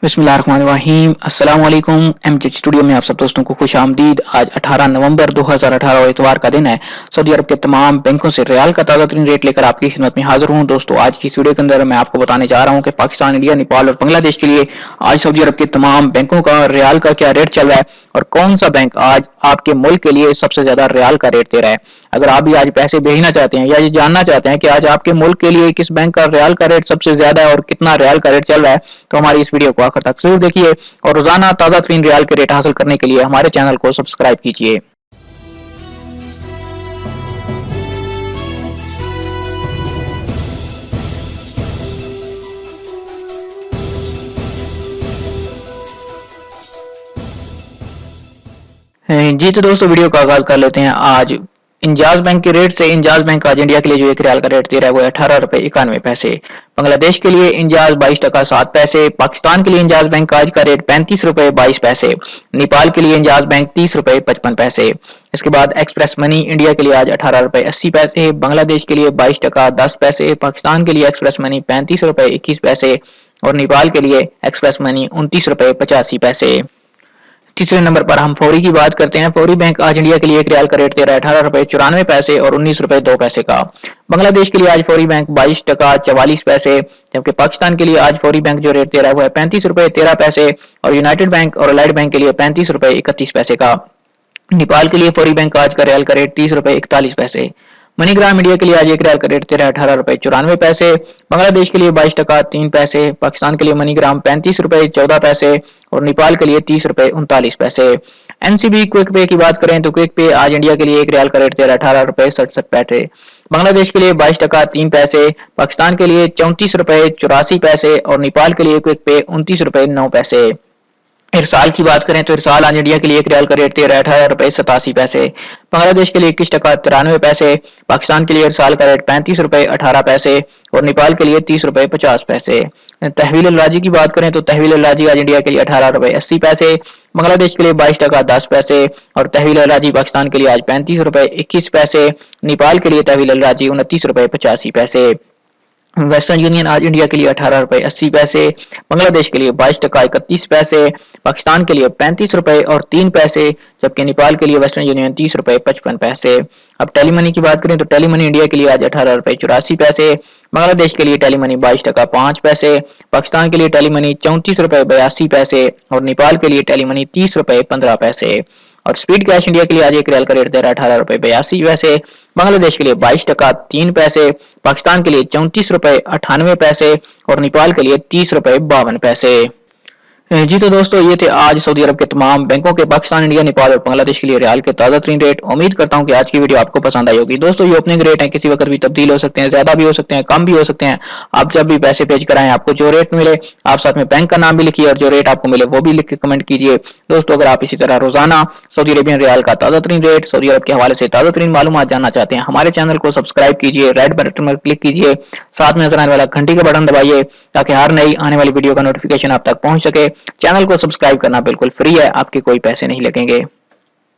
बिस्मिल्लाहिर्रहमानिर्रहीम अस्सलाम वालेकुम। एमजे स्टूडियो में आप सब दोस्तों को खुश आमदीद। आज 18 नवंबर 2018 इतवार का दिन है। सऊदी अरब के तमाम बैंकों से रियाल का ताज़ा तरीन रेट लेकर आपकी खिदमत में हाजिर हूँ। दोस्तों आज की इस वीडियो के अंदर मैं आपको बताने जा रहा हूँ कि पाकिस्तान, इंडिया, नेपाल और बांग्लादेश के लिए आज सऊदी अरब के तमाम बैंकों का रियाल का क्या रेट चल रहा है और कौन सा बैंक आज आपके मुल्क के लिए सबसे ज्यादा रियाल का रेट दे रहा है। अगर आप भी आज पैसे भेजना चाहते हैं या ये जानना चाहते हैं कि आज आपके मुल्क के लिए किस बैंक का रियाल का रेट सबसे ज्यादा है और कितना रियाल का रेट चल रहा है, तो हमारी इस वीडियो को आखिर तक जरूर देखिए और रोजाना ताजा तरीन रियाल के रेट हासिल करने के लिए हमारे चैनल को सब्सक्राइब कीजिए। जी तो दोस्तों वीडियो का आगाज कर लेते हैं। आज इंजाज बैंक के रेट से इंजाज बैंक आज इंडिया के लिए जो एक रियाल का रेट दे रहा है वो 18 रुपए 91 पैसे। बांग्लादेश के लिए इंजाज 22 टका 7 पैसे। पाकिस्तान के लिए इंजाज बैंक आज का रेट 35 रुपए 22 पैसे। नेपाल के लिए इंजाज बैंक 30 रुपए 55 पैसे। इसके बाद एक्सप्रेस मनी इंडिया के लिए आज 18 रुपए 80 पैसे। बांग्लादेश के लिए 22 टका 10 पैसे। पाकिस्तान के लिए एक्सप्रेस मनी 35 रुपए 21 पैसे और नेपाल के लिए एक्सप्रेस मनी 29 रुपए 85 पैसे। तीसरे नंबर पर हम फौरी की बात करते हैं। फौरी बैंक आज इंडिया के लिए एक रियाल का रेट दे रहा है 18 रुपए 94 पैसे और 19 रुपए 2 पैसे का। बांग्लादेश के लिए आज फौरी बैंक 22 टका 44 पैसे, जबकि पाकिस्तान के लिए आज फौरी बैंक जो रेट दे रहा है वो है 35 रुपए 13 पैसे और यूनाइटेड बैंक और अलाइड बैंक के लिए 35 रुपए 31 पैसे का। नेपाल के लिए फौरी बैंक आज का रियाल का रेट 30 रुपए 41 पैसे। मनीग्राम इंडिया के लिए आज एक रियाल का रेट दे रहा है 18 रुपए 94 पैसे। बांग्लादेश के लिए 22 टका 3 पैसे। पाकिस्तान के लिए मनीग्राम 35 रुपए 14 पैसे और नेपाल के लिए 30 रुपए 39 पैसे। एनसीबी क्विक पे की बात करें तो क्विक पे आज इंडिया के लिए एक रियाल का रेट दे रहा है 18 रुपए 67 पैसे। बांग्लादेश के लिए 22 टका 3 पैसे। पाकिस्तान के लिए 34 रुपए 84 पैसे और नेपाल के लिए क्विक पे 29 रुपए 9 पैसे। इरसाल की बात करें तो इरसाल आज इंडिया के लिए एक रियाल का रेट दे रहा है 18 रुपए 87 पैसे। बांग्लादेश के लिए 21 टका 93 पैसे। पाकिस्तान के लिए इरसाल का रेट 35 रुपए 18 पैसे और नेपाल के लिए 30 रुपए 50 पैसे। तहवील राजी की बात करें तो तहवील राजी आज इंडिया के लिए 18 रुपए 80 पैसे। बांग्लादेश के लिए 22 टका 10 पैसे और तहवील राजी पाकिस्तान के लिए आज 35 रुपए 21 पैसे। नेपाल के लिए तहवील राजी 29 रुपए 85 पैसे। वेस्टर्न यूनियन आज इंडिया के लिए 18 रुपए 80 पैसे। बांग्लादेश के लिए 22 टका 31 पैसे। पाकिस्तान के लिए 35 रुपए और 3 पैसे, जबकि नेपाल के लिए वेस्टर्न यूनियन 30 रुपए 55 पैसे। अब टेलीमनी की बात करें तो टेलीमनी इंडिया के लिए आज 18 रुपए 84 पैसे। बांग्लादेश के लिए टेलीमनी 22 टका 5 पैसे। पाकिस्तान के लिए टेलीमनी 34 रुपए 82 पैसे और नेपाल के लिए टेलीमनी 30 रुपए 15 पैसे। और स्पीड कैश इंडिया के लिए आज एक रियाल का रेट दे रहा है 18 रुपए 82 पैसे। बांग्लादेश के लिए 22 टका 3 पैसे। पाकिस्तान के लिए 34 रुपए 98 पैसे और नेपाल के लिए 30 रुपए 52 पैसे। जी तो दोस्तों ये थे आज सऊदी अरब के तमाम बैंकों के पाकिस्तान, इंडिया, नेपाल और बांग्लादेश के लिए रियाल के ताज़ा तरीन रेट। उम्मीद करता हूं कि आज की वीडियो आपको पसंद आई होगी। दोस्तों ये ओपनिंग रेट है, किसी वक्त भी तब्दील हो सकते हैं, ज्यादा भी हो सकते हैं, कम भी हो सकते हैं। आप जब भी पैसे भेज कराएं आपको जो रेट मिले आप साथ में बैंक का नाम भी लिखिए और जो रेट आपको मिले वो भी लिख के कमेंट कीजिए। दोस्तों अगर आप इसी तरह रोजाना सऊदी अरेबियन रियाल का ताज़ा तरीन रेट, सऊदी अरब के हवाले से ताज़ा तरीन मालूमात जानना चाहते हैं, हमारे चैनल को सब्सक्राइब कीजिए, रेड बटन पर क्लिक कीजिए, साथ में नजर आने वाला घंटी का बटन दबाइए ताकि हर नई आने वाली वीडियो का नोटिफिकेशन आप तक पहुंच सके। चैनल को सब्सक्राइब करना बिल्कुल फ्री है, आपके कोई पैसे नहीं लगेंगे।